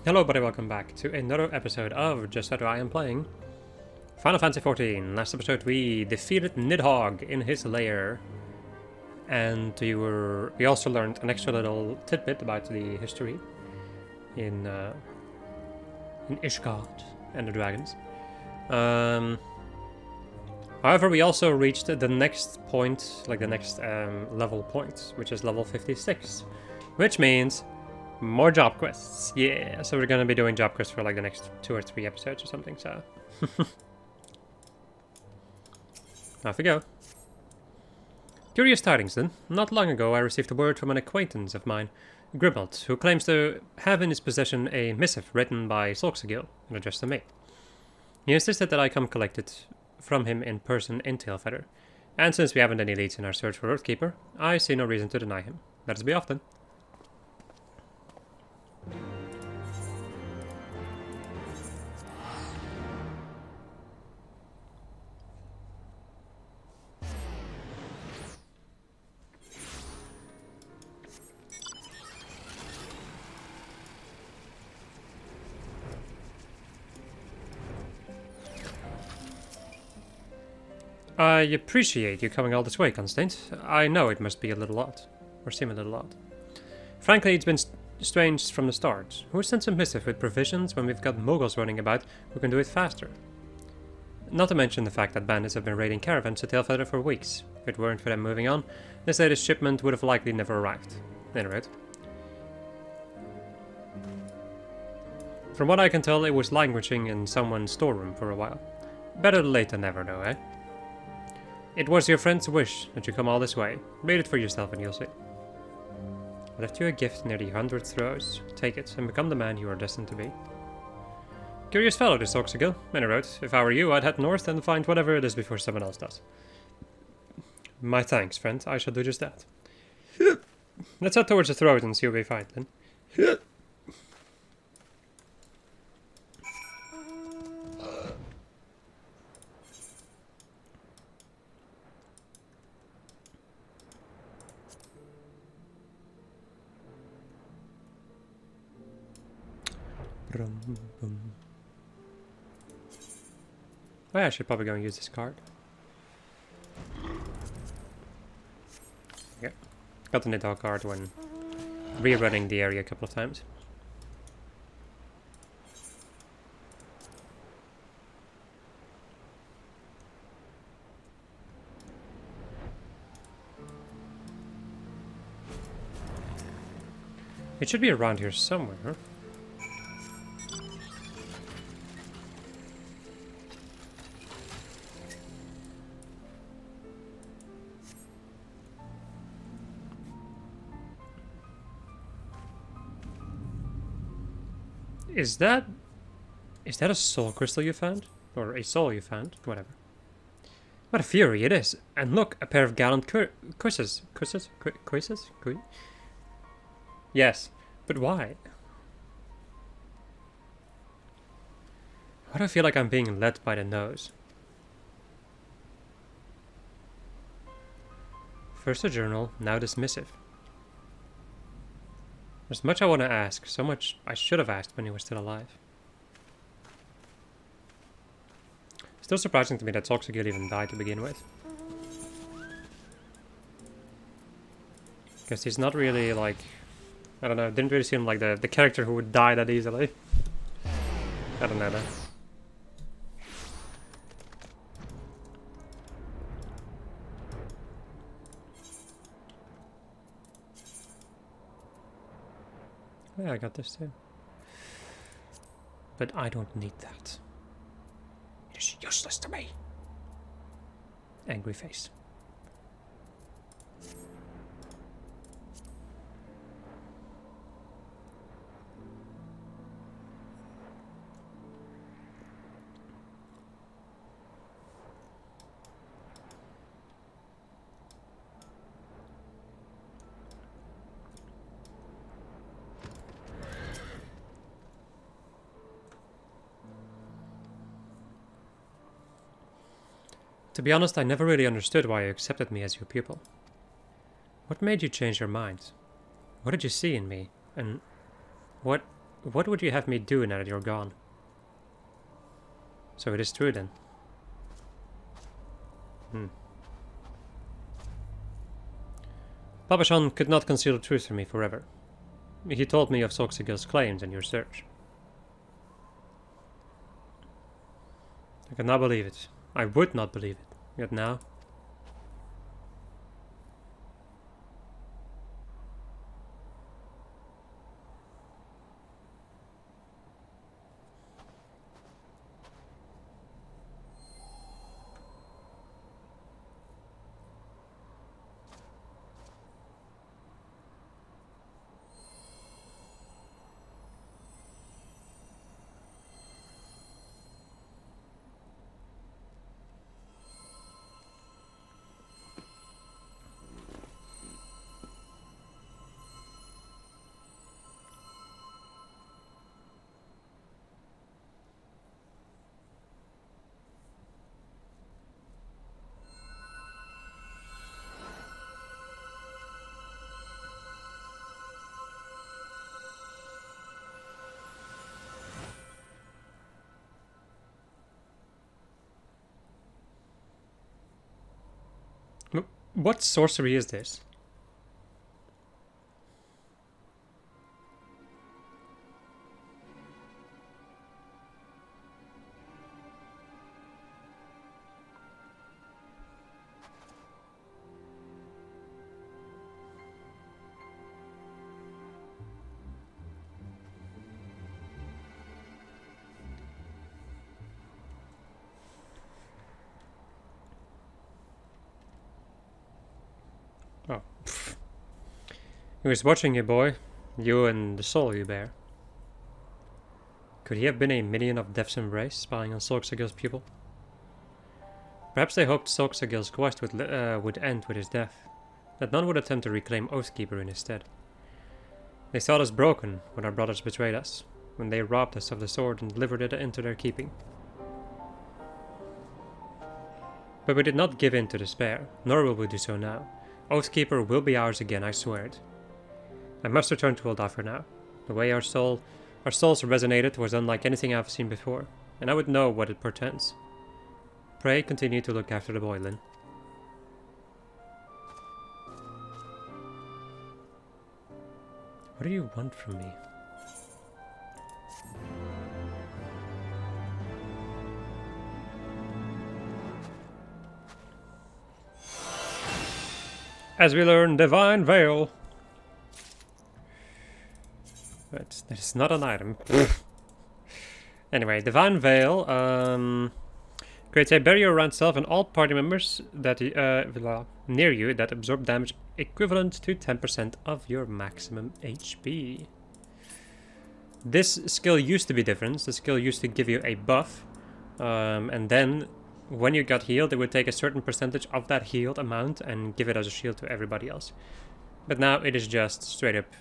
Hello everybody, welcome back to another episode of Just That I Am Playing Final Fantasy XIV. Last episode we defeated Nidhogg in his lair. And we also learned an extra little tidbit about the history in Ishgard and the dragons. However, we also reached the next point, like the next level point, which is level 56. Which means more job quests. Yeah, so we're gonna be doing job quests for like the next 2 or 3 episodes or something, so. Off we go. Curious tidings then. Not long ago I received a word from an acquaintance of mine, Grimald, who claims to have in his possession a missive written by Solxagil and addressed to me. He insisted that I come collect it from him in person in Tailfeather, and since we haven't any leads in our search for Earthkeeper, I see no reason to deny him. Let us be off then. I appreciate you coming all this way, Constance. I know it must be a little odd, or seem a little odd. Frankly, it's been strange from the start. Who sends a missive with provisions when we've got moguls running about who can do it faster? Not to mention the fact that bandits have been raiding caravans to Tailfeather for weeks. If it weren't for them moving on, this latest shipment would have likely never arrived. Anyway. From what I can tell, it was languishing in someone's storeroom for a while. Better late than never, though, eh? It was your friend's wish that you come all this way. Read it for yourself and you'll see. I left you a gift near the 100th rose. Take it and become the man you are destined to be. Curious fellow, this Solxagil. And I wrote, if I were you, I'd head north and find whatever it is before someone else does. My thanks, friend. I shall do just that. Let's head towards the throat and see what we find, then. Oh yeah, I should probably go and use this card. Okay. Got the Nidhogg card when rerunning the area a couple of times. It should be around here somewhere. Is that a soul crystal you found? Or a soul you found? Whatever. What a fury it is! And look, a pair of gallant cuisses. Cuisses? Yes, but why? Why do I feel like I'm being led by the nose? First a journal, now this missive. There's much I want to ask, so much I should have asked when he was still alive. Still surprising to me that Solxagil even died to begin with. Because he's not really like... I don't know, didn't really seem like the character who would die that easily. I don't know though. Yeah, I got this too. But I don't need that. It is useless to me. Angry face. To be honest, I never really understood why you accepted me as your pupil. What made you change your mind? What did you see in me? And what What would you have me do now that you're gone? So it is true then. Babashan could not conceal the truth from me forever. He told me of Soxigil's claims and your search. I could not believe it. I would not believe it. Yet now... What sorcery is this? Oh. He was watching you, boy. You and the soul you bear. Could he have been a minion of Death's Embrace, spying on Soxigil's pupil? Perhaps they hoped Soxigil's quest would end with his death, that none would attempt to reclaim Oathkeeper in his stead. They thought us broken when our brothers betrayed us, when they robbed us of the sword and delivered it into their keeping. But we did not give in to despair, nor will we do so now. Oathkeeper will be ours again, I swear it. I must return to Uldathir now. The way our souls resonated was unlike anything I've seen before, and I would know what it portends. Pray continue to look after the boy, Lyn. What do you want from me? As we learn, Divine Veil. But that is not an item. Anyway, Divine Veil creates a barrier around self and all party members that near you that absorb damage equivalent to 10% of your maximum HP. This skill used to be different. The skill used to give you a buff, and then when you got healed, it would take a certain percentage of that healed amount and give it as a shield to everybody else. But now it is just straight up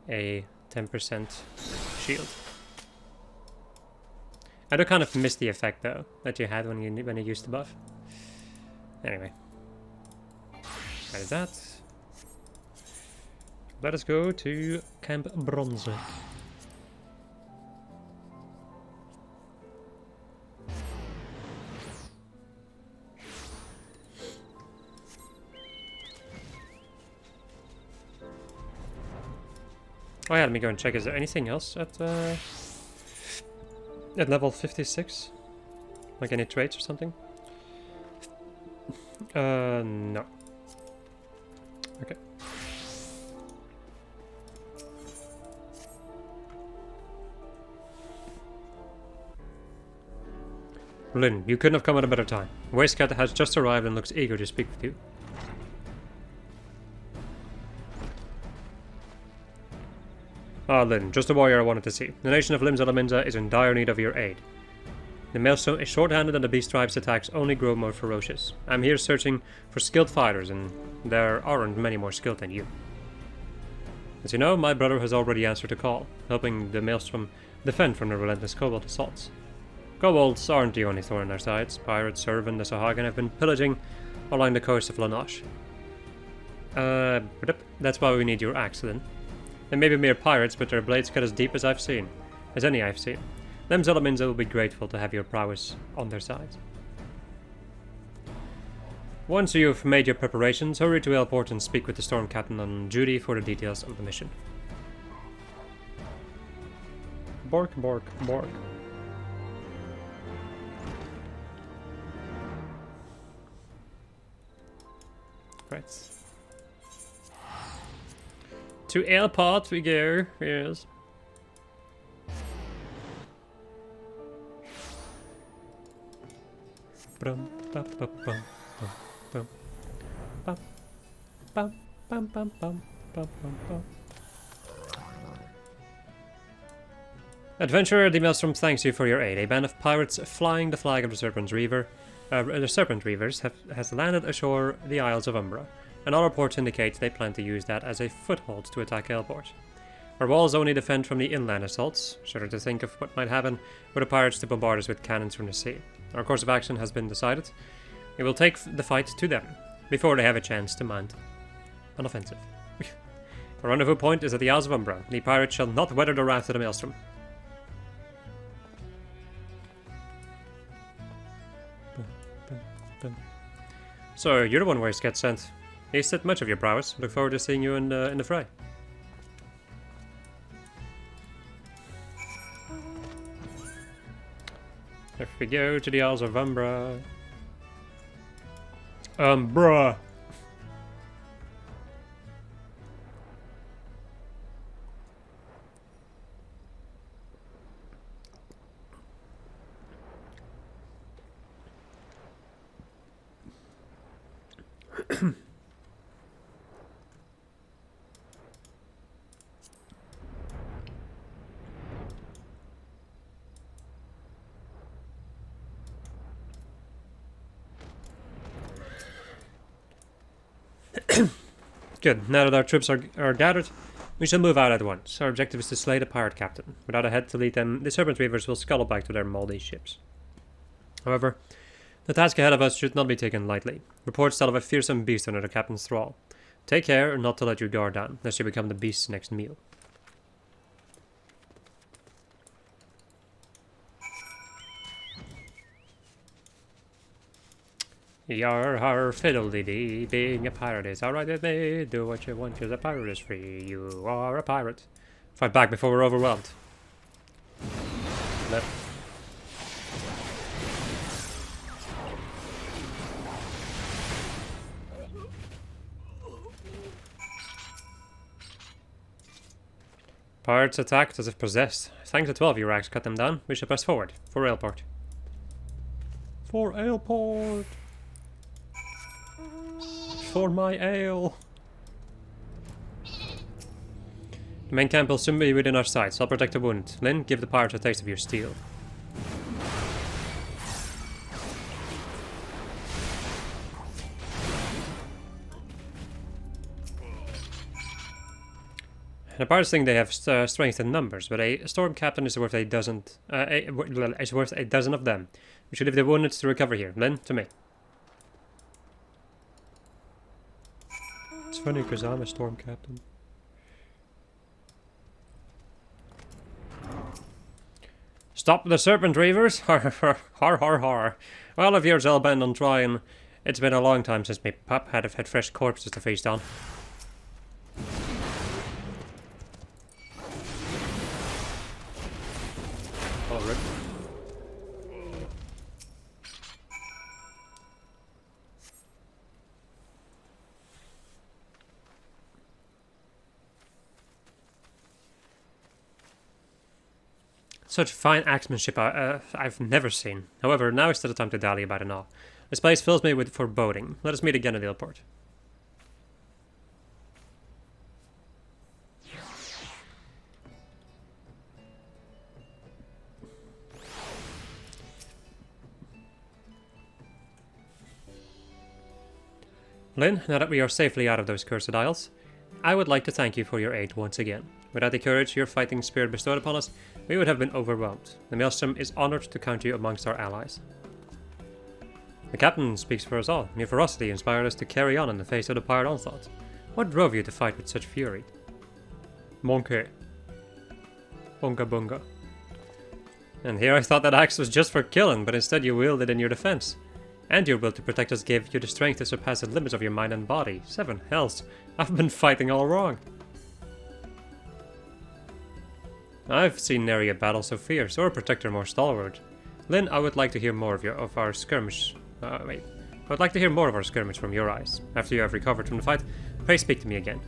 a 10% shield. I do kind of miss the effect though that you had when you used the buff. Anyway, that is that. Let us go to Camp Bronze. Oh yeah, let me go and check. Is there anything else at level 56? Like any traits or something? No. Okay. Lyn, you couldn't have come at a better time. Wastecat has just arrived and looks eager to speak with you. Ah, Lyn, just the warrior I wanted to see. The nation of Limsa is in dire need of your aid. The Maelstrom is short-handed and the Beast Tribe's attacks only grow more ferocious. I'm here searching for skilled fighters, and there aren't many more skilled than you. As you know, my brother has already answered the call, helping the Maelstrom defend from the relentless kobold assaults. Kobolds aren't the only thorn in our sides. Pirates, Servan, the Sahagan have been pillaging along the coast of Lanosh. That's why we need your axe, Lyn. They may be mere pirates, but their blades cut as deep as any I've seen. Them Zul'Amins will be grateful to have your prowess on their side. Once you've made your preparations, hurry to Airport and speak with the Storm Captain on duty for the details of the mission. Bork, bork, bork. Right. To Airport we go, yes. Bum, bum, bum, bum, bum, bum, bum, bum, bum, bum, bum, bum. Adventurer, the Maelstrom thanks you for your aid. A band of pirates flying the flag of the Serpent Reavers has landed ashore the Isles of Umbra, and all reports indicate they plan to use that as a foothold to attack Airport. Our walls only defend from the inland assaults. Shudder to think of what might happen were the pirates to bombard us with cannons from the sea. Our course of action has been decided. We will take the fight to them before they have a chance to mount an offensive. Our rendezvous point is at the Isles of Umbra. The pirates shall not weather the wrath of the Maelstrom. So, you're the one where it gets sent. Tasted much of your prowess. Look forward to seeing you in the fray. If we go to the Isles of Umbra. Umbra! Good. Now that our troops are gathered, we shall move out at once. Our objective is to slay the pirate captain. Without a head to lead them, the Serpent Reavers will scuttle back to their moldy ships. However, the task ahead of us should not be taken lightly. Reports tell of a fearsome beast under the captain's thrall. Take care not to let your guard down, lest you become the beast's next meal. Yar har fiddle-dee-dee, being a pirate is alright with me. Do what you want, cause a pirate is free. You are a pirate. Fight back before we're overwhelmed. No. Pirates attacked as if possessed. Thanks to 12 your axe cut them down. We should press forward. For Airport. For Airport! For my ale! The main camp will soon be within our sights. I'll protect the wounded. Lynn, give the pirates a taste of your steel. The pirates think they have strength in numbers, but a storm captain is worth a dozen. Is worth a dozen of them. We should leave the wounded to recover here. Lynn, to me. It's funny because I'm a storm captain. Stop the Serpent Reavers! Har har har har har. Well, if you're hellbent on trying, it's been a long time since me pup had fresh corpses to feast on. Oh, rip. Such fine axemanship I've never seen. However, now is still the time to dally about it all. This place fills me with foreboding. Let us meet again at the airport. Lynn, now that we are safely out of those cursed isles, I would like to thank you for your aid once again. Without the courage your fighting spirit bestowed upon us, we would have been overwhelmed. The Maelstrom is honored to count you amongst our allies. The captain speaks for us all. Your ferocity inspired us to carry on in the face of the pirate onslaught. What drove you to fight with such fury? Monkey. Bunga bunga. And here I thought that axe was just for killing, but instead you wield it in your defense. And your will to protect us gave you the strength to surpass the limits of your mind and body. 7 hells. I've been fighting all wrong. I've seen nary a battle so fierce, or a protector more stalwart. Lynn, I would like to hear more of our skirmish. I would like to hear more of our skirmish from your eyes. After you have recovered from the fight, pray speak to me again.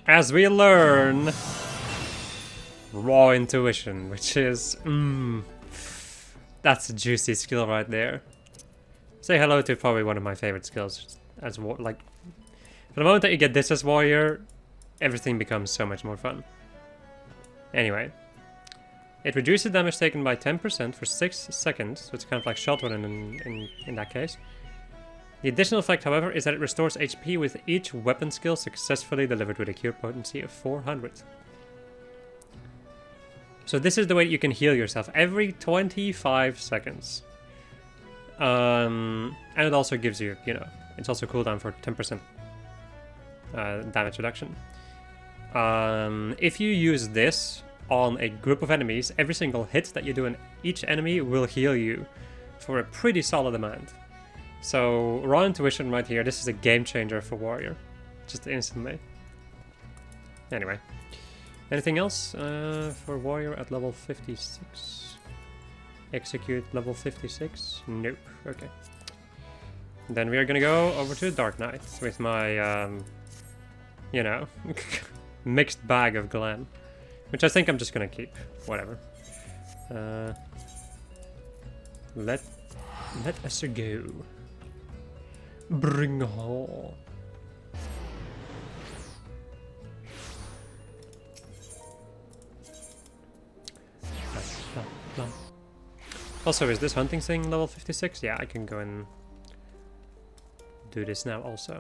As we learn, raw intuition, which is, that's a juicy skill right there. Say hello to probably one of my favorite skills. As like, for the moment that you get this as warrior, everything becomes so much more fun. Anyway, it reduces damage taken by 10% for 6 seconds, so it's kind of like shotgun in that case. The additional effect, however, is that it restores HP with each weapon skill successfully delivered with a cure potency of 400. So this is the way that you can heal yourself every 25 seconds. And it also gives you, you know, it's also cooldown for 10% damage reduction. If you use this on a group of enemies, every single hit that you do on each enemy will heal you for a pretty solid amount. So, raw intuition right here, this is a game changer for warrior. Just instantly. Anyway. Anything else for warrior at level 56? Execute level 56? Nope. Okay. Then we are gonna go over to Dark Knight with my, you know, mixed bag of glam. Which I think I'm just gonna keep. Whatever. Let us go. Bring on. Also, is this hunting thing level 56? Yeah, I can go and do this now also.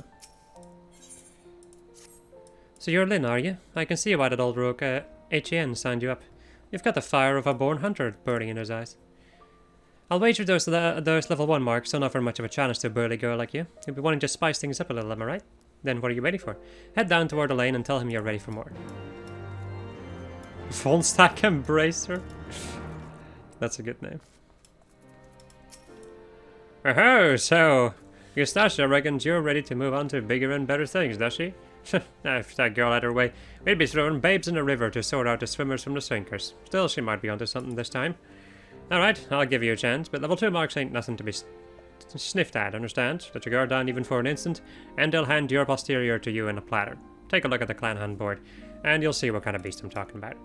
So you're Lynn, are you? I can see why that old rogue HEN signed you up. You've got the fire of a born hunter burning in those eyes. I'll wager those level 1 marks don't offer much of a challenge to a burly girl like you. You'll be wanting to spice things up a little, am I right? Then what are you waiting for? Head down toward the lane and tell him you're ready for more. Von Stack Embracer? That's a good name. Oh, so Eustacia reckons you're ready to move on to bigger and better things, does she? If that girl had her way, we'd be throwing babes in the river to sort out the swimmers from the sinkers. Still, she might be onto something this time. Alright, I'll give you a chance, but level 2 marks ain't nothing to be sniffed at, understand? Let your guard down even for an instant, and they'll hand your posterior to you in a platter. Take a look at the clan hunt board, and you'll see what kind of beast I'm talking about.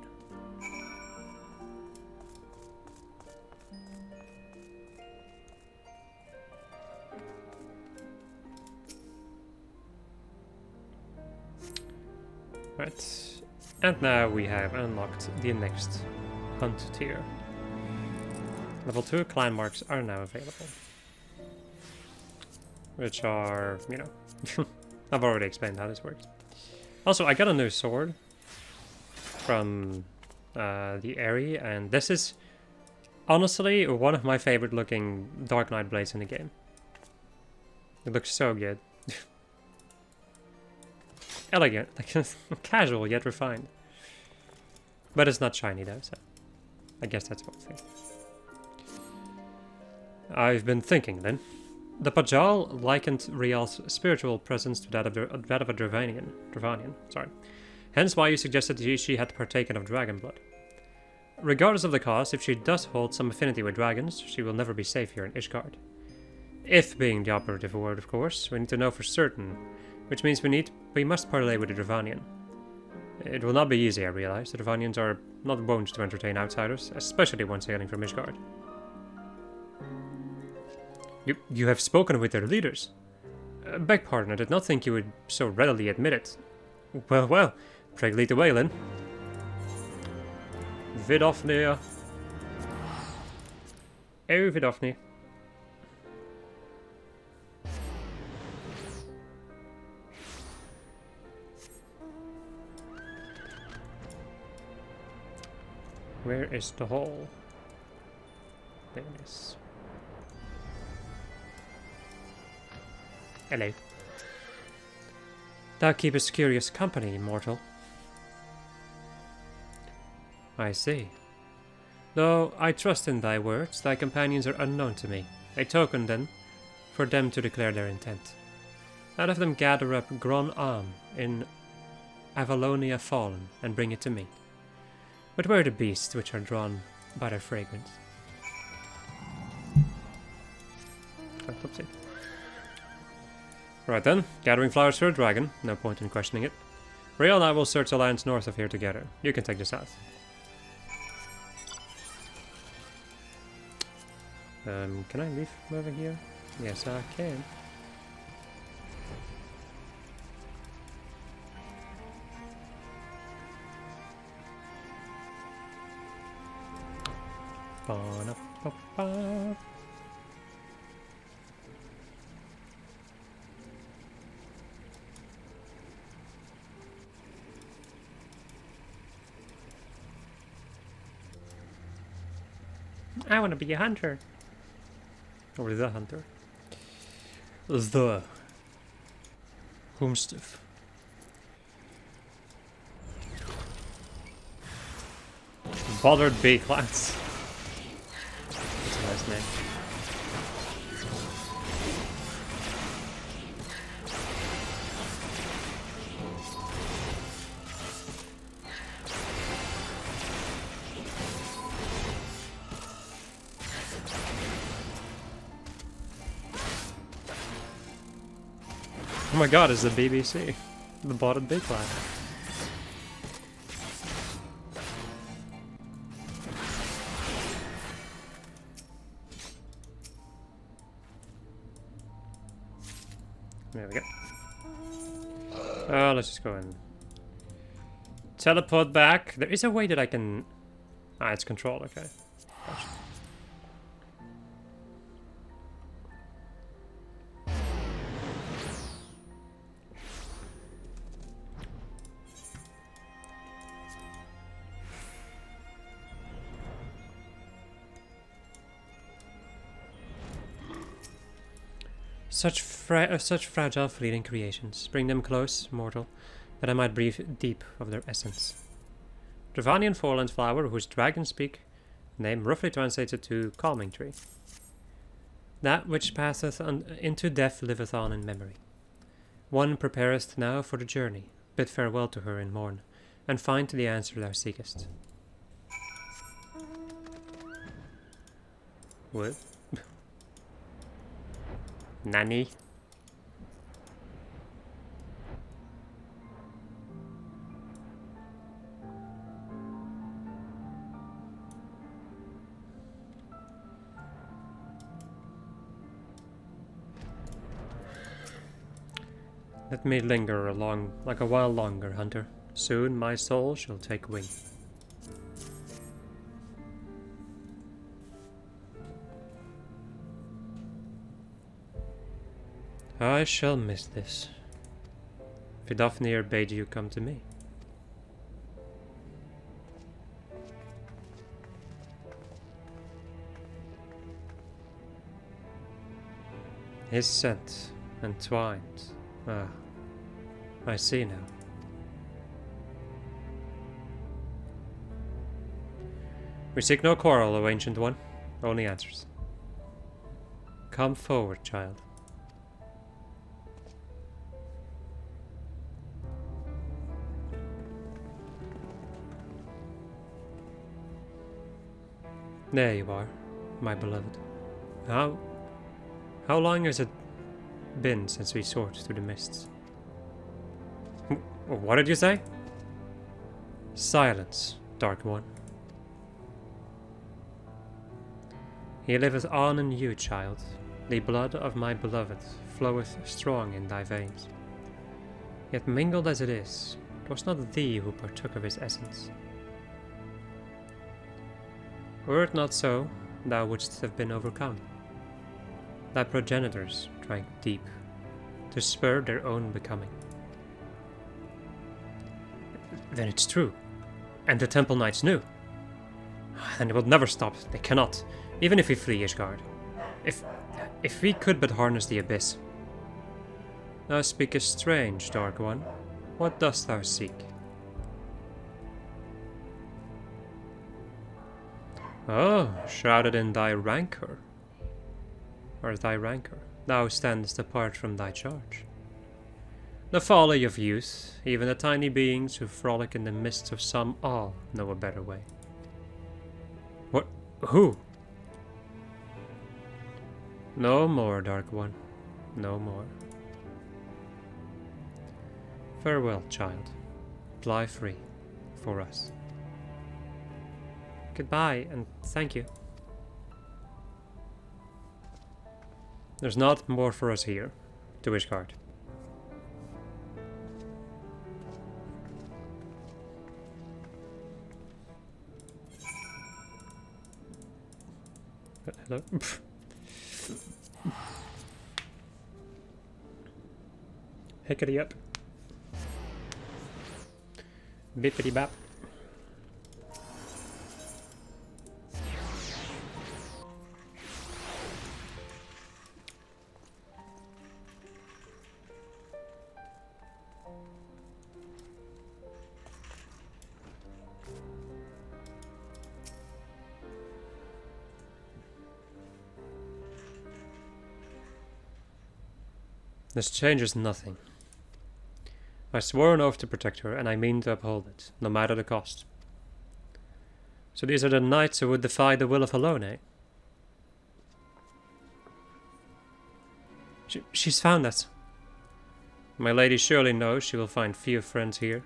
Right, and now we have unlocked the next hunt tier. Level 2 clan marks are now available. Which are, you know, I've already explained how this works. Also, I got a new sword from the area, and this is honestly one of my favorite looking Dark Knight blades in the game. It looks so good. Elegant, like casual yet refined. But it's not shiny though, so I guess that's one thing. I've been thinking then. The Pajal likened Rial's spiritual presence to that of a Dravanian. Sorry. Hence why you suggested she had partaken of dragon blood. Regardless of the cause, if she does hold some affinity with dragons, she will never be safe here in Ishgard. If being the operative word, of course, we need to know for certain, which means we must parlay with the Dravanian. It will not be easy, I realize. The Dravanians are not wont to entertain outsiders, especially ones hailing from Ishgard. You have spoken with their leaders. Beg pardon, I did not think you would so readily admit it. Well, well, pray lead the way, Lynn. Vidofnia. Oh, Vidofni. Where is the hole? There it is. Hello. Thou keepest curious company, mortal. I see. Though I trust in thy words, thy companions are unknown to me. A token, then, for them to declare their intent. I'd have them gather up Gron Am in Avalonia Fallen and bring it to me. But where are the beasts which are drawn by their fragrance? Oopsie. Right then, gathering flowers for a dragon. No point in questioning it. Rio and I will search the lands north of here together. You can take the south. Can I leave from over here? Yes, I can. Ba-na-ba-ba. I want to be a hunter. Or the hunter. The Homestiff. Bothered B class. That's a nice name. Oh my god, it's the BBC. The bottom big line. There we go. Let's just go and teleport back. There is a way that I can... Ah, it's control, okay. Gotcha. Such fragile, fleeting creations. Bring them close, mortal, that I might breathe deep of their essence. Dravanian foreland flower, whose dragon speak, name roughly translated to calming tree. That which passeth into death liveth on in memory. One preparest now for the journey. Bid farewell to her in morn, and find the answer thou seekest. What? Nanny. Let me linger along like a while longer, hunter. Soon my soul shall take wing. I shall miss this. Vidofnir bade you come to me. His scent entwined. Ah, I see now. We seek no quarrel, O Ancient One, only answers. Come forward, child. There you are, my beloved. How long has it been since we soared through the mists? What did you say? Silence, Dark One. He liveth on in you, child. The blood of my beloved floweth strong in thy veins. Yet mingled as it is, 'twas not thee who partook of his essence. Were it not so, thou wouldst have been overcome. Thy progenitors drank deep, to spur their own becoming. Then it's true, and the Temple Knights knew. And it will never stop, they cannot, even if we flee Ishgard. If we could but harness the Abyss. Thou speakest strange, Dark One. What dost thou seek? Oh, shrouded in thy rancor. Or thy rancor, thou standest apart from thy charge. The folly of youth, even the tiny beings who frolic in the midst of some all know a better way. What? Who? No more, Dark One. No more. Farewell, child. Fly free. For us. Goodbye, and thank you. There's not more for us here. To Ishgard. Hello? Hickety up. Bippity bap. This changes nothing. I swore an oath to protect her, and I mean to uphold it, no matter the cost. So these are the knights who would defy the will of Helone. She's found us. My lady surely knows she will find few friends here.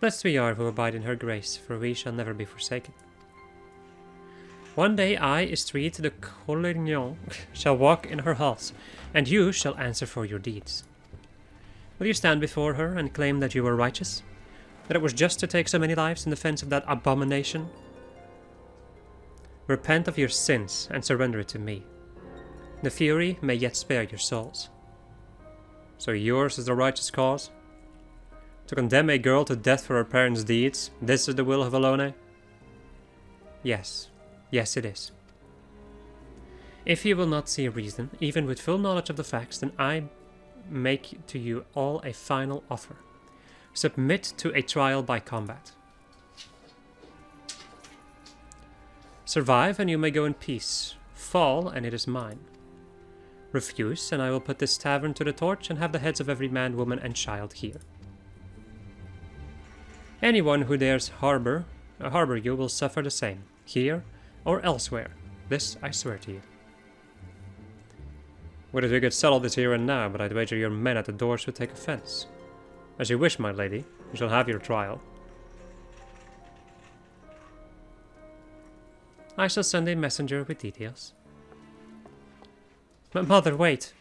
Blessed we are who abide in her grace, for we shall never be forsaken. One day I, Estrid de Collignon, shall walk in her halls, and you shall answer for your deeds. Will you stand before her and claim that you were righteous? That it was just to take so many lives in defense of that abomination? Repent of your sins and surrender it to me. The Fury may yet spare your souls. So yours is the righteous cause? To condemn a girl to death for her parents' deeds, this is the will of Helone? Yes. Yes, it is. If you will not see reason, even with full knowledge of the facts, then I make to you all a final offer. Submit to a trial by combat. Survive, and you may go in peace. Fall, and it is mine. Refuse, and I will put this tavern to the torch and have the heads of every man, woman, and child here. Anyone who dares harbor you will suffer the same, here or elsewhere. This I swear to you. Would it we could settle this here and now, but I'd wager your men at the doors would take offense. As you wish, my lady. You shall have your trial. I shall send a messenger with details. But mother, wait.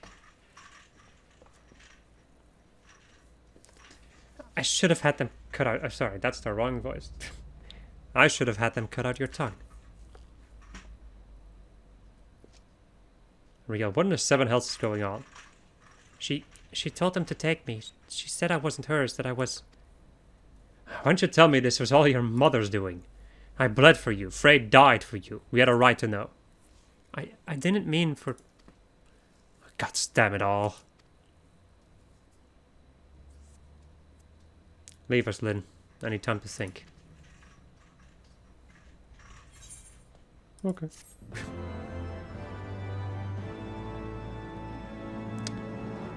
I should have had them cut out. I'm sorry, that's the wrong voice. I should have had them cut out your tongue. Real, what in the seven hells is going on? She told them to take me. She said I wasn't hers, that I was... Why don't you tell me this was all your mother's doing? I bled for you. Frey died for you. We had a right to know. I didn't mean for... God damn it all. Leave us, Lynn. I need time to think. Okay.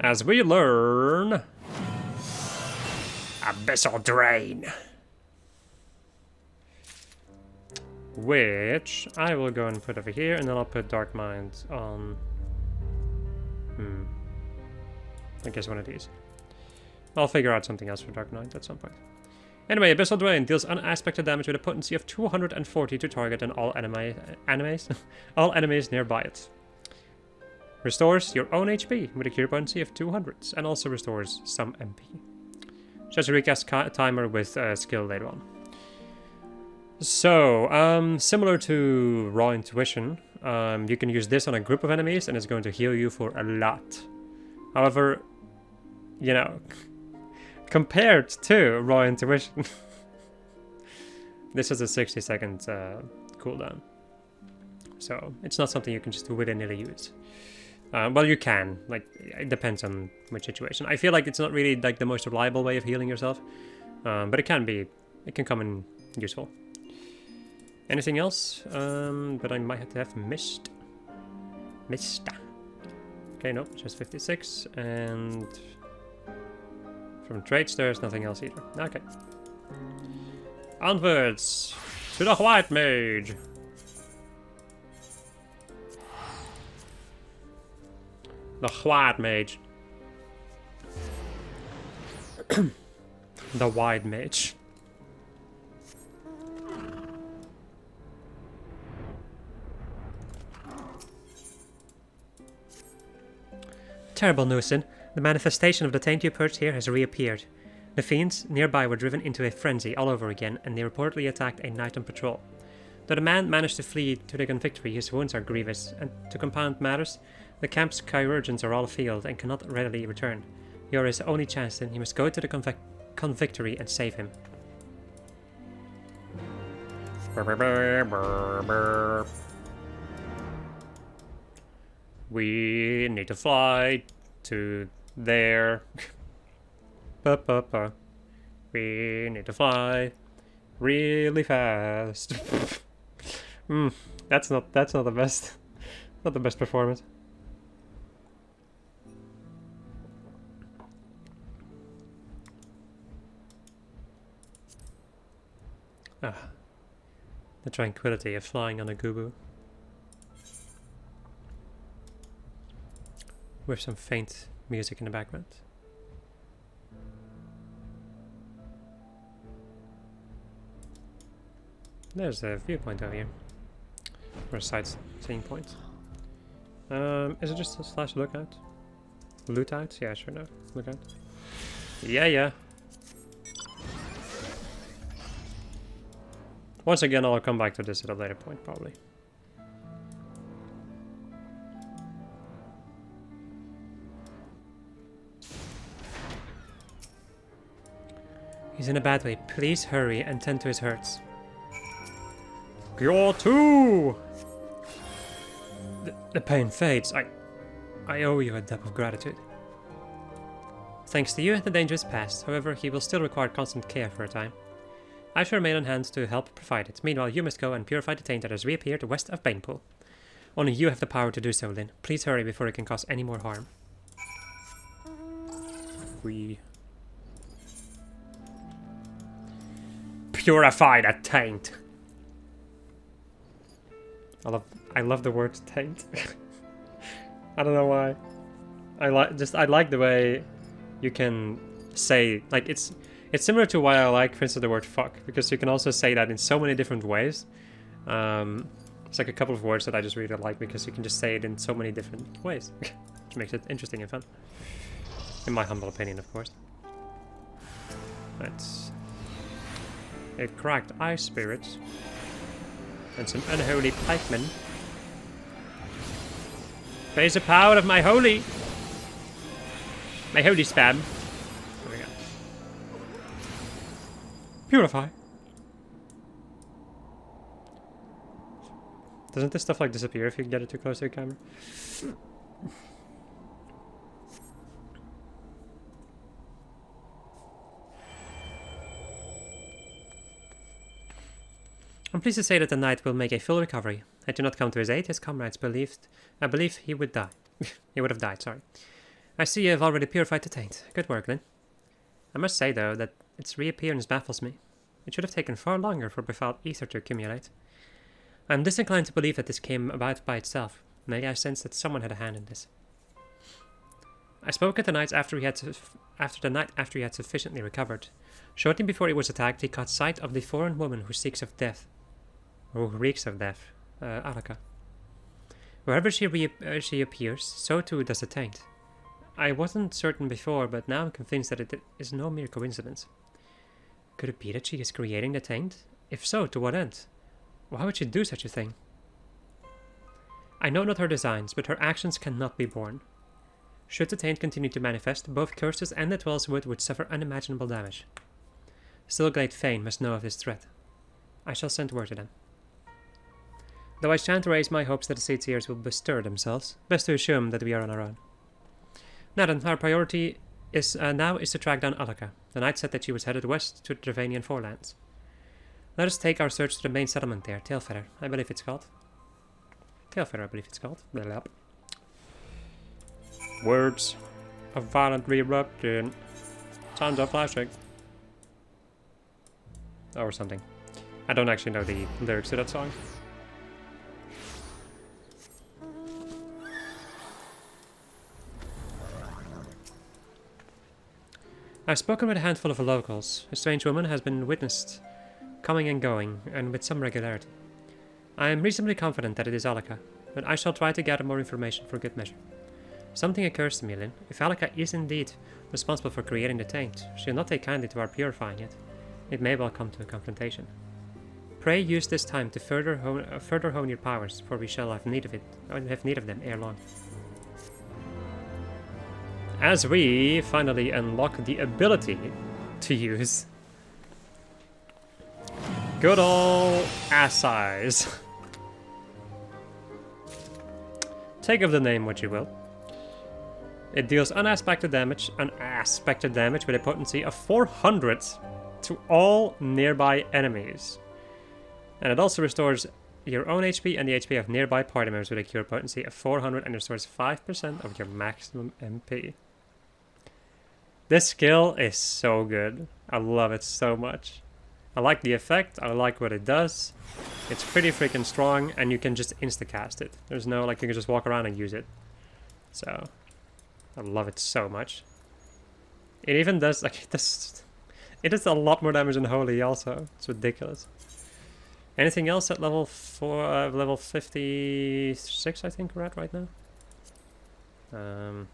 As we learn... Abyssal Drain. Which I will go and put over here, and then I'll put Dark Mind on... I guess one of these. I'll figure out something else for Dark Knight at some point. Anyway, Abyssal Drain deals unaspected damage with a potency of 240 to target and all all enemies nearby it. Restores your own HP with a cure potency of 200 and also restores some MP. Just a recast timer with skill later on. So, similar to Raw Intuition, you can use this on a group of enemies and it's going to heal you for a lot. However, you know, compared to Raw Intuition, this is a 60-second cooldown. So, it's not something you can just willy-nilly use. Well, you can. Like, it depends on which situation. I feel like it's not really like the most reliable way of healing yourself, but it can be. It can come in useful. Anything else that I might have missed? Okay, nope, just 56. And from traits, there's nothing else either. Okay. Onwards to the White Mage. The White Mage. The Wide Mage. Terrible news, Sin. The manifestation of the taint you purged here has reappeared. The fiends nearby were driven into a frenzy all over again, and they reportedly attacked a knight on patrol. Though the man managed to flee to the convictory, his wounds are grievous, and to compound matters, the camp's chirurgeons are all afield and cannot readily return. You are his only chance, then. You must go to the convictory and save him. We need to fly to there. We need to fly really fast. That's not the best. Not the best performance. The tranquility of flying on a gubu. With some faint music in the background. There's a viewpoint over here. Or a sightseeing point. Is it just a slash lookout? Lootout? Yeah, sure, no. Lookout. Yeah. Once again, I'll come back to this at a later point, probably. He's in a bad way. Please hurry and tend to his hurts. You're too! The pain fades. I owe you a debt of gratitude. Thanks to you, the danger is past. However, he will still require constant care for a time. I shall remain on hand to help provide it. Meanwhile, you must go and purify the taint that has reappeared west of Banepool. Only you have the power to do so, Lyn. Please hurry before it can cause any more harm. We purify the taint. I love the word taint. I don't know why. I like the way you can say, like, it's similar to why I like, for instance, the word fuck, because you can also say that in so many different ways. It's like a couple of words that I just really like because you can just say it in so many different ways, which makes it interesting and fun. In my humble opinion, of course. That's a cracked ice spirit and some unholy pikemen. Praise the power of my holy spam. There we go. Purify. Doesn't this stuff like disappear if you get it too close to the camera? I'm pleased to say that the knight will make a full recovery. Had you not come to his aid, his comrades I believe he would die. He would have died, sorry. I see you have already purified the taint. Good work, Lyn. I must say, though, that its reappearance baffles me. It should have taken far longer for befouled ether to accumulate. I am disinclined to believe that this came about by itself. Maybe I sense that someone had a hand in this. I spoke at the night after he had sufficiently recovered. Shortly before he was attacked, he caught sight of the foreign woman who reeks of death. Alaka. Wherever she appears, so too does the taint. I wasn't certain before, but now I'm convinced that it is no mere coincidence. Could it be that she is creating the taint? If so, to what end? Why would she do such a thing? I know not her designs, but her actions cannot be borne. Should the taint continue to manifest, both curses and the Twellswood would suffer unimaginable damage. Stillglade Fane must know of this threat. I shall send word to them. Though I shan't raise my hopes that the Seedseers will bestir themselves, best to assume that we are on our own. Now then, our priority is now to track down Alaka. The knight said that she was headed west to the Dravanian Forelands. Let us take our search to the main settlement there, Tailfeather, I believe it's called. Tailfeather, I believe it's called. Blah. Words of violent eruption. Sounds of flashing. Or something. I don't actually know the lyrics to that song. I've spoken with a handful of the locals. A strange woman has been witnessed coming and going, and with some regularity. I am reasonably confident that it is Alaka, but I shall try to gather more information for good measure. Something occurs to me, Lyn. If Alaka is indeed responsible for creating the taint, she'll not take kindly to our purifying it. It may well come to a confrontation. Pray use this time to further hone your powers, for we shall have need of them ere long. As we finally unlock the ability to use good old ass eyes. Take of the name what you will. It deals unaspected damage with a potency of 400 to all nearby enemies. And it also restores your own HP and the HP of nearby party members with a cure potency of 400 and restores 5% of your maximum MP. This skill is so good. I love it so much. I like the effect, I like what it does. It's pretty freaking strong, and you can just insta-cast it. There's no, like, you can just walk around and use it. So, I love it so much. It even does, like, it does a lot more damage than Holy also. It's ridiculous. Anything else at level 4, level 56, I think we're at right now? No,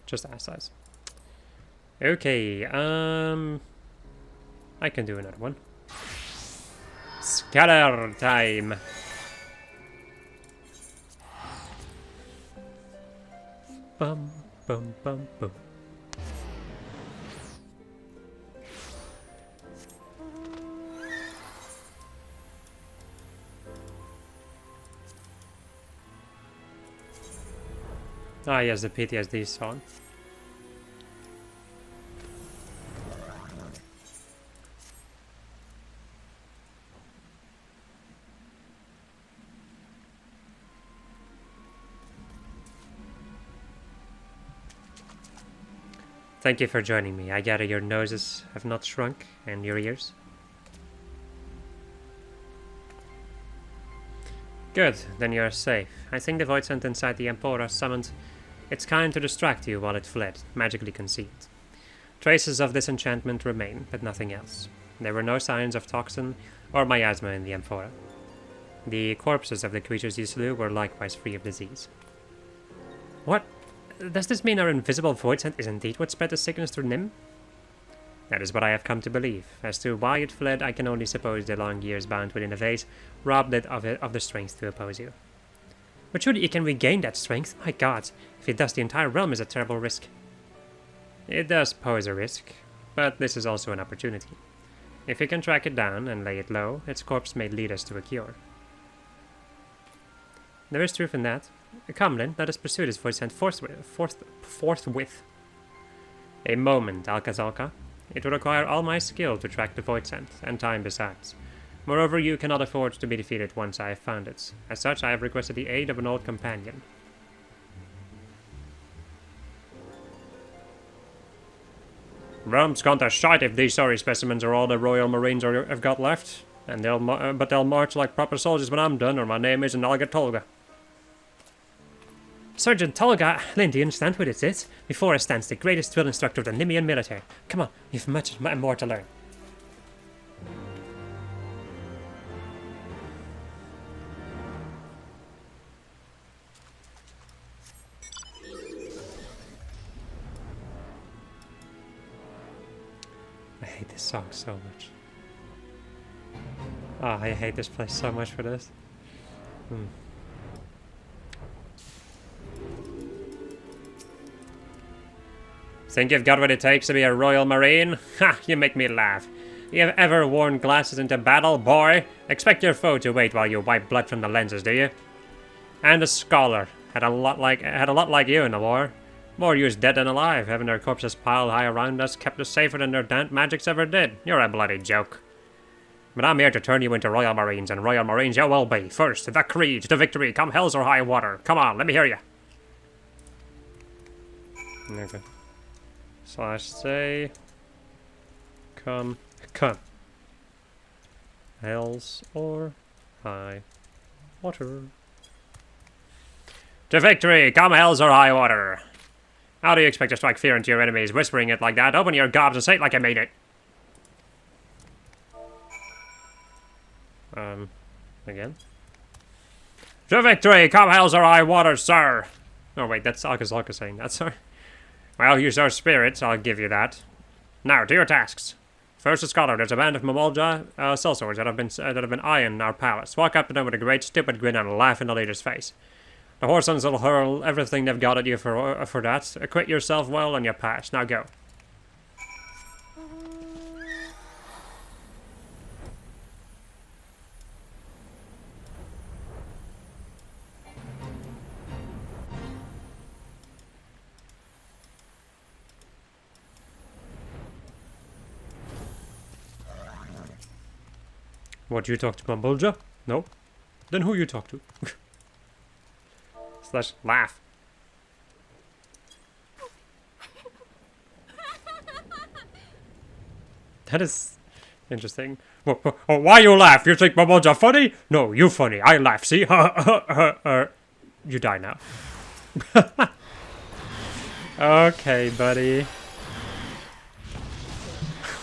just ass size. Okay, I can do another one. Scatter time! Bum, bum, bum, bum. Ah yes, the PTSD song. Thank you for joining me. I gather your noses have not shrunk, and your ears? Good, then you are safe. I think the void sent inside the Empora summoned its kind to distract you while it fled, magically concealed. Traces of this enchantment remain, but nothing else. There were no signs of toxin or miasma in the Amphora. The corpses of the creatures you slew were likewise free of disease. What? Does this mean our invisible void scent is indeed what spread the sickness through Nim? That is what I have come to believe. As to why it fled, I can only suppose the long years bound within a vase robbed it of the strength to oppose you. But surely it can regain that strength? My god, if it does, the entire realm is a terrible risk. It does pose a risk, but this is also an opportunity. If we can track it down and lay it low, its corpse may lead us to a cure. There is truth in that. Come, Lyn, let us pursue this void scent forthwith. A moment, Alcazalca. It will require all my skill to track the void scent, and time besides. Moreover, you cannot afford to be defeated once I have found it. As such, I have requested the aid of an old companion. Realm's gone to shite if these sorry specimens are all the Royal Marines have got left. And they'll march like proper soldiers when I'm done, or my name isn't Olga Tolga. Sergeant Tolga, Lyn, do you understand what it is? Before us stands the greatest drill instructor of the Nimian military. Come on, you've much more to learn. I hate this song so much. Oh, I hate this place so much for this. Think you've got what it takes to be a Royal Marine? Ha! You make me laugh. You have ever worn glasses into battle, boy? Expect your foe to wait while you wipe blood from the lenses, do you? And a scholar. Had a lot like you in the war. More used dead than alive, having their corpses piled high around us kept us safer than their damned magics ever did. You're a bloody joke. But I'm here to turn you into Royal Marines, and Royal Marines you will be. First, the creed, to victory, come hells or high water. Come on, let me hear you. Okay. /say, come. Hells or high water. To victory, come hells or high water. How do you expect to strike fear into your enemies, whispering it like that? Open your gobs and say it like I made it. Again. To victory, come hells or high water, sir. Oh wait, that's Alka saying that, sorry. Well, use our spirits, I'll give you that. Now, to your tasks. First, a scholar. There's a band of Mamolja sellswords that have been eyeing our palace. Walk up to them with a great stupid grin and laugh in the leader's face. The Horsons will hurl everything they've got at you for that. Acquit yourself well and you pass. Now go. What, you talk to Mambolja? No? Then who you talk to? Slash laugh. That is interesting. Why you laugh? You think Mambolja funny? No, you funny. I laugh, see? You die now. Okay, buddy.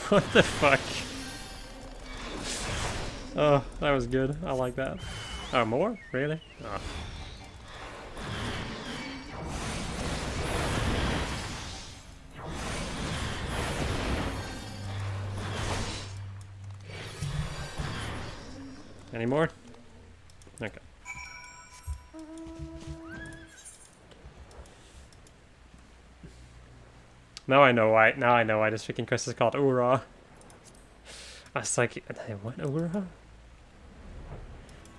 What the fuck? Oh, that was good. I like that. Oh, more? Really? Oh. Any more? Okay. Now I know why. Now I know why this freaking quest is called Ura. I was like, what Ura?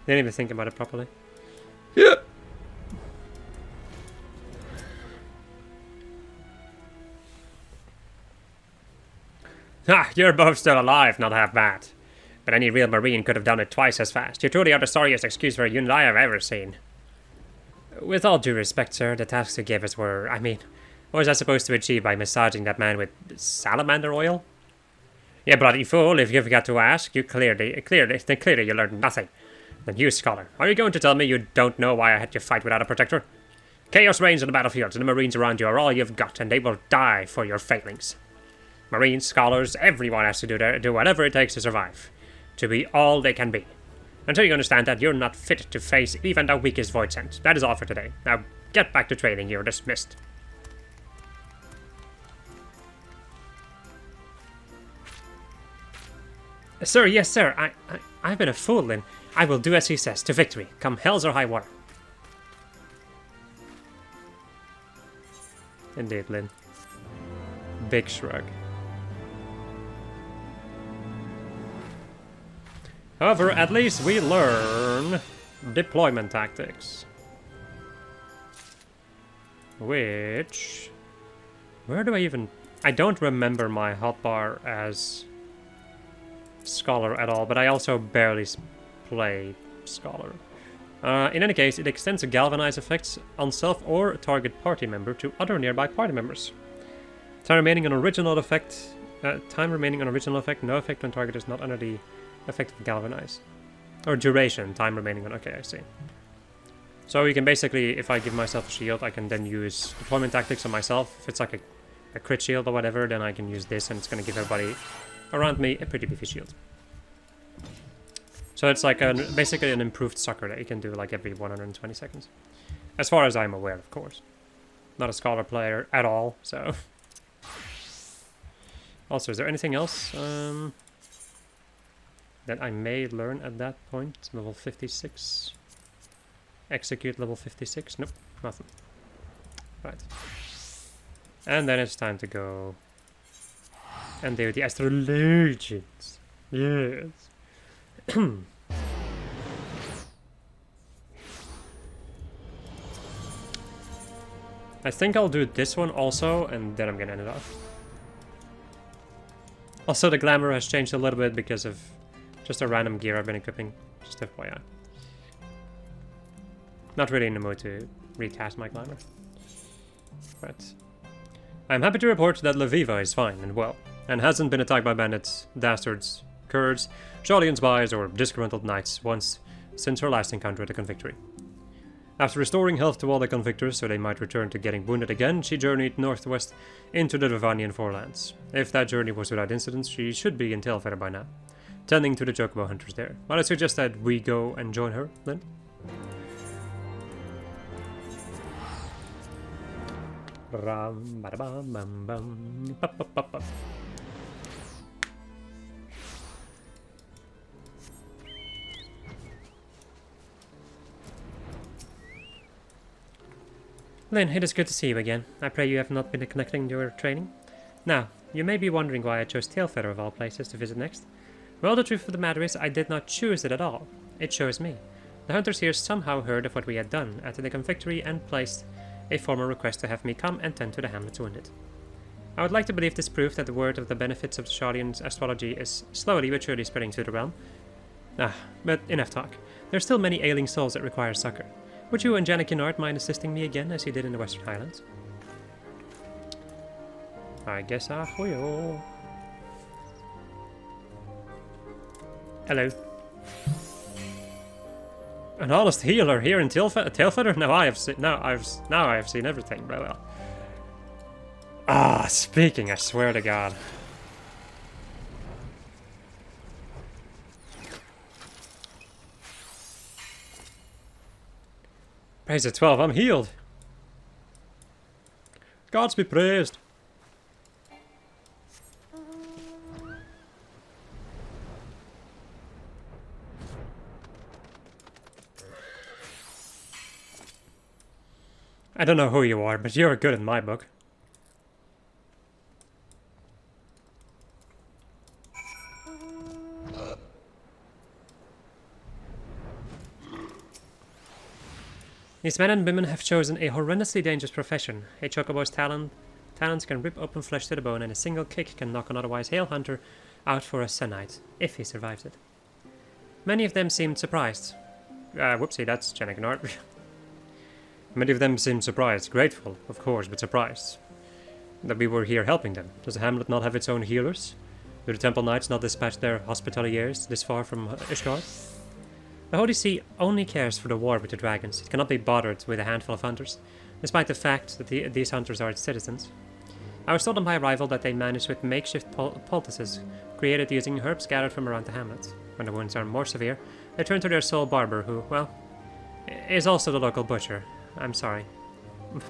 Didn't even think about it properly. Yeah. Ah, you're both still alive, not half bad. But any real Marine could have done it twice as fast. You truly are the sorriest excuse for a unit I have ever seen. With all due respect, sir, the tasks you gave us were, I mean, what was I supposed to achieve by massaging that man with salamander oil? Yeah, bloody fool, if you forgot to ask, you clearly you learned nothing. Then you, scholar, are you going to tell me you don't know why I had to fight without a protector? Chaos reigns on the battlefield, and the Marines around you are all you've got, and they will die for your failings. Marines, scholars, everyone has to do whatever it takes to survive. To be all they can be. Until you understand that, you're not fit to face even the weakest void sense. That is all for today. Now, get back to training, you're dismissed. Sir, yes, sir. I've been a fool, and I will do as he says. To victory, come hells or high water. Indeed, Lynn. Big shrug. However, at least we learn deployment tactics. Which... where do I even... I don't remember my hotbar as Scholar at all, but I also barely play Scholar. In any case, it extends the galvanize effects on self or target party member to other nearby party members. Time remaining on original effect, no effect when target is not under the effect of galvanize. Or duration, time remaining on, okay, I see. So you can basically, if I give myself a shield, I can then use deployment tactics on myself. If it's like a crit shield or whatever, then I can use this and it's going to give everybody around me a pretty beefy shield. So it's like basically an improved sucker that you can do like every 120 seconds. As far as I'm aware, of course. Not a Scholar player at all, so... Also, is there anything else that I may learn at that point? Level 56. Execute level 56. Nope, nothing. Right. And then it's time to go And they're the astrologians. Yes. I think I'll do this one also, and then I'm gonna end it off. Also, the glamour has changed a little bit because of just a random gear I've been equipping. Just FYI. Not really in the mood to recast my glamour. But I'm happy to report that Lviva is fine and well, and hasn't been attacked by bandits, dastards, Kurds, Sharlayan spies, or disgruntled knights once since her last encounter at the Convictory. After restoring health to all the convictors so they might return to getting wounded again, she journeyed northwest into the Dravanian forelands. If that journey was without incidents, she should be in Tailfeather by now, tending to the chocobo hunters there. But I suggest that we go and join her, Lynn. Lynn, it is good to see you again. I pray you have not been neglecting your training. Now, you may be wondering why I chose Tailfeather of all places to visit next. Well, the truth of the matter is, I did not choose it at all. It chose me. The hunters here somehow heard of what we had done at the Convictory and placed a formal request to have me come and tend to the hamlet's wounded. I would like to believe this proof that the word of the benefits of the Sharlayan astrology is slowly but surely spreading through the realm. But enough talk. There are still many ailing souls that require succor. Would you and Janet Kennard mind assisting me again as you did in the Western Highlands? I guess I will. Hello. An honest healer here in Tailfeather? Now I have seen everything, bro. Well. Speaking, I swear to God. Praise the 12, I'm healed. Gods be praised. I don't know who you are, but you're good in my book. These men and women have chosen a horrendously dangerous profession. A chocobo's talons can rip open flesh to the bone, and a single kick can knock an otherwise hale hunter out for a sennight, if he survives it. Many of them seemed surprised. Whoopsie, that's Janet Kennard. Many of them seemed surprised, grateful, of course, but surprised that we were here helping them. Does the hamlet not have its own healers? Do the Temple Knights not dispatch their hospitaliers this far from Ishgard? The Holy See only cares for the war with the dragons. It cannot be bothered with a handful of hunters, despite the fact that these hunters are its citizens. I was told on my arrival that they managed with makeshift poultices created using herbs gathered from around the hamlet. When the wounds are more severe, they turn to their sole barber who, well, is also the local butcher. I'm sorry.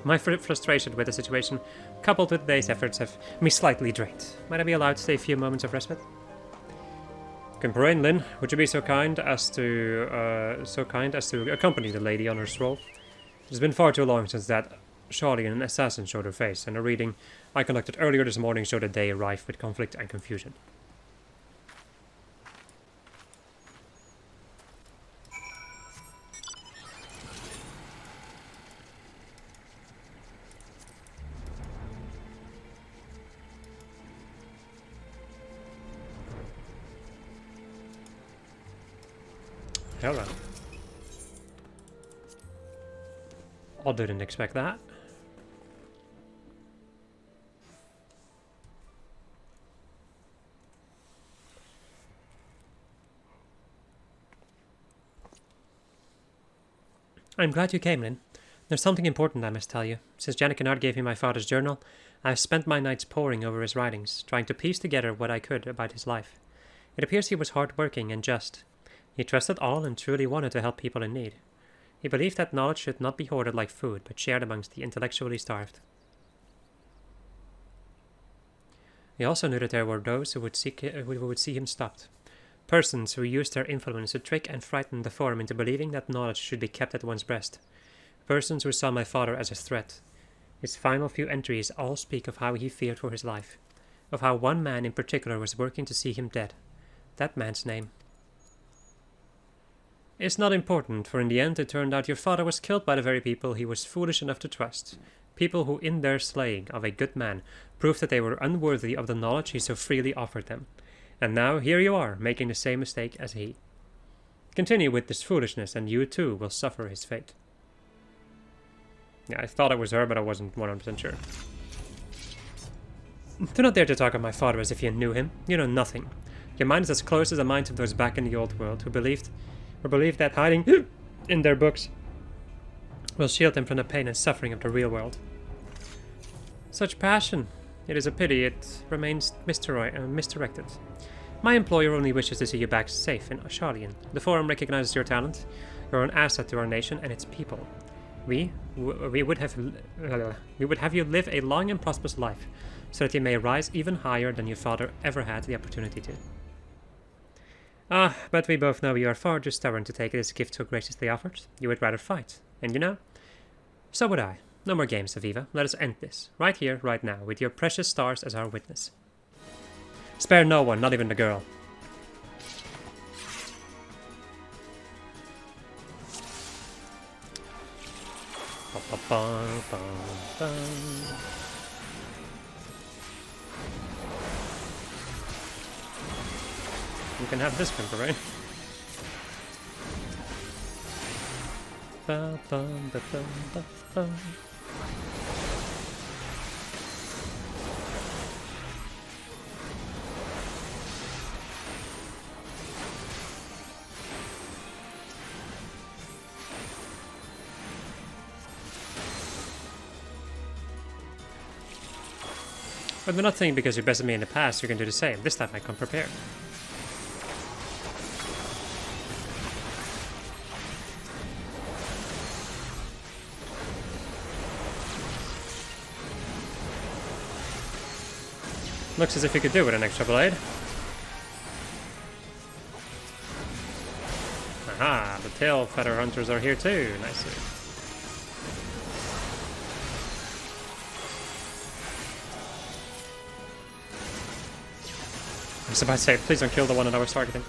My frustration with the situation, coupled with today's efforts, have me slightly drained. Might I be allowed to stay a few moments of respite? Comparing Lynn, would you be so kind as to accompany the lady on her stroll? It has been far too long since that Sharlayan assassin showed her face, and a reading I conducted earlier this morning showed a day rife with conflict and confusion. Hello. I didn't expect that. I'm glad you came, Lynn. There's something important I must tell you. Since Janet Kennard gave me my father's journal, I've spent my nights poring over his writings, trying to piece together what I could about his life. It appears he was hard-working and just. He trusted all and truly wanted to help people in need. He believed that knowledge should not be hoarded like food, but shared amongst the intellectually starved. He also knew that there were those who would see him stopped. Persons who used their influence to trick and frighten the forum into believing that knowledge should be kept at one's breast. Persons who saw my father as a threat. His final few entries all speak of how he feared for his life. of how one man in particular was working to see him dead. That man's name is not important, for in the end it turned out your father was killed by the very people he was foolish enough to trust. People who in their slaying of a good man proved that they were unworthy of the knowledge he so freely offered them. And now here you are, making the same mistake as he. Continue with this foolishness and you too will suffer his fate. Yeah, I thought it was her, but I wasn't 100% sure. Do not dare to talk of my father as if you knew him. You know nothing. Your mind is as close as the minds of those back in the old world who believed that hiding in their books will shield them from the pain and suffering of the real world. Such passion. It is a pity it remains misdirected. My employer only wishes to see you back safe in Ashalian. The Forum recognizes your talent. You're an asset to our nation and its people. We would have you live a long and prosperous life, so that you may rise even higher than your father ever had the opportunity to. Ah, but we both know you are far too stubborn to take this gift so graciously offered. You would rather fight, and you know? So would I. No more games, Aviva. Let us end this, right here, right now, with your precious stars as our witness. Spare no one, not even the girl. You can have this pimper, right? But we're not saying because you bested me in the past, you can do the same. This time I come prepared. Looks as if you could do with an extra blade. Aha, the tail feather hunters are here too. Nicely. I was about to say, please don't kill the one that I was targeting.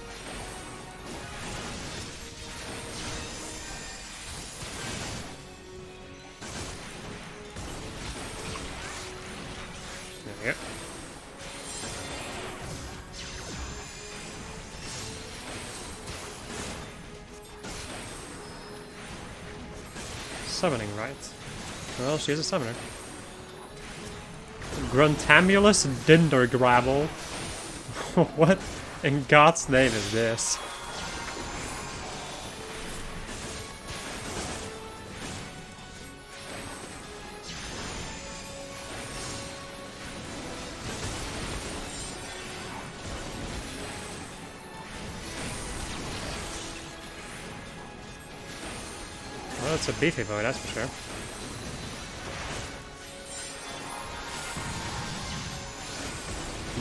There we go. Summoning, right? Well, she is a summoner. Gruntamulus Dindergravel. What in God's name is this? Well, it's a beefy boy, that's for sure.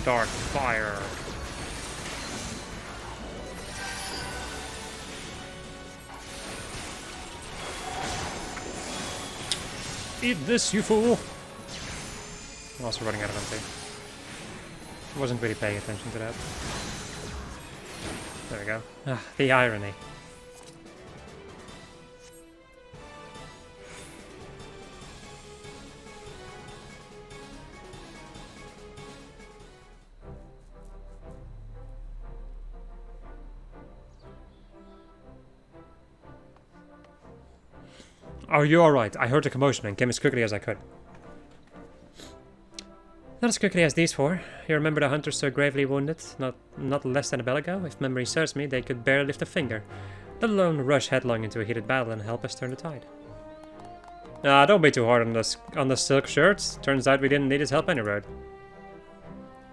Dark fire. Eat this, you fool! I'm also running out of MP. I wasn't really paying attention to that. There we go. Ah, the irony. Are you alright? I heard a commotion and came as quickly as I could. Not as quickly as these four. You remember the hunters so gravely wounded? Not less than a bell ago? If memory serves me, they could barely lift a finger, let alone rush headlong into a heated battle and help us turn the tide. Don't be too hard on the silk shirts. Turns out we didn't need his help any road.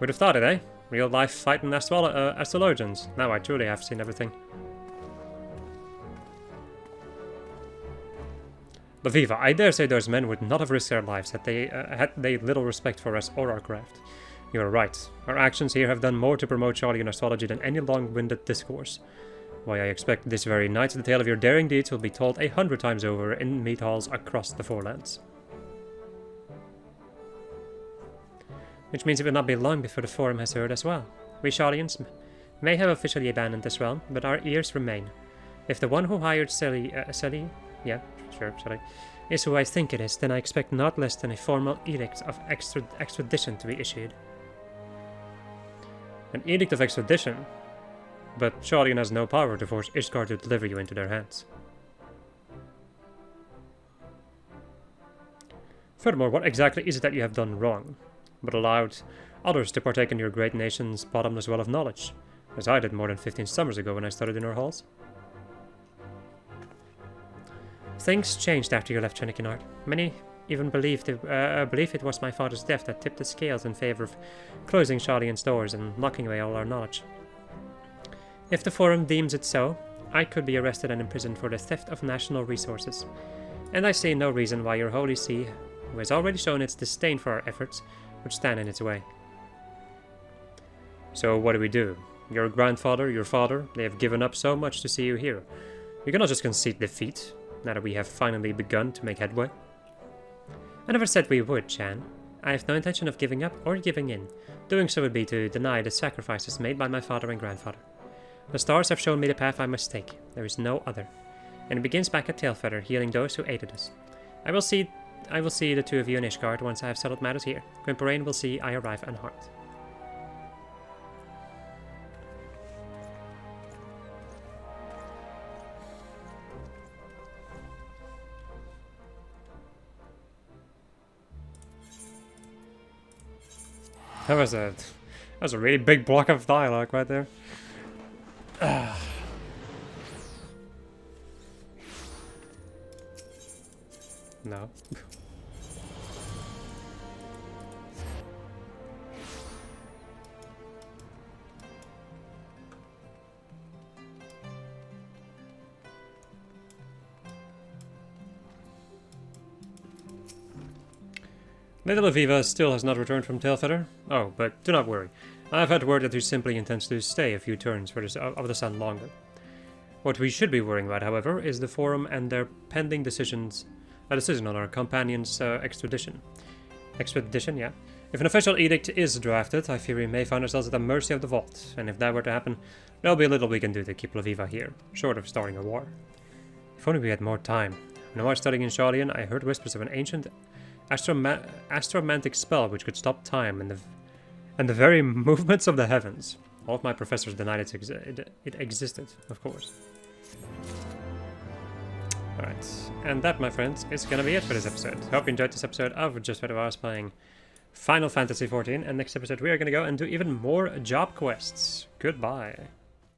Would have thought it, eh? Real life fighting astrologians. Now I truly have seen everything. Laviva, I dare say those men would not have risked their lives had they little respect for us or our craft. You are right. Our actions here have done more to promote Charlian astrology than any long-winded discourse. Why, I expect this very night the tale of your daring deeds will be told 100 times over in meat halls across the Forelands. Which means it will not be long before the Forum has heard as well. We Shardians may have officially abandoned this realm, but our ears remain. If the one who hired Selly, yeah, sure, sorry, is who I think it is, then I expect not less than a formal edict of extradition to be issued. An edict of extradition? But Shardian has no power to force Ishgard to deliver you into their hands. Furthermore, what exactly is it that you have done wrong, but allowed others to partake in your great nation's bottomless well of knowledge, as I did more than 15 summers ago when I studied in our halls? Things changed after you left Trinikinard. Many even believe it was my father's death that tipped the scales in favor of closing Shardian's doors and locking away all our knowledge. If the Forum deems it so, I could be arrested and imprisoned for the theft of national resources, and I see no reason why your Holy See, who has already shown its disdain for our efforts, would stand in its way. So what do? Your grandfather, your father, they have given up so much to see you here. You cannot just concede defeat, now that we have finally begun to make headway. I never said we would, Chan. I have no intention of giving up or giving in. Doing so would be to deny the sacrifices made by my father and grandfather. The stars have shown me the path I must take. There is no other. And it begins back at Tailfeather, healing those who aided us. I will see the two of you in Ishgard once I have settled matters here. Gwynplaine will see I arrive unharmed. That was a really big block of dialogue right there. No. Little Aviva still has not returned from Tailfeather. Oh, but do not worry. I have had word that he simply intends to stay a few turns for of the sun longer. What we should be worrying about, however, is the Forum and their pending decision on our companion's extradition. Extradition, yeah. If an official edict is drafted, I fear we may find ourselves at the mercy of the Vault, and if that were to happen, there'll be little we can do to keep Laviva here, short of starting a war. If only we had more time. When I was studying in Shardian, I heard whispers of an ancient astromantic spell which could stop time and the very movements of the heavens. All of my professors denied it existed, of course. Alright, and that, my friends, is gonna be it for this episode. Hope you enjoyed this episode of Just What I Was playing Final Fantasy XIV, and next episode we are gonna go and do even more job quests. Goodbye.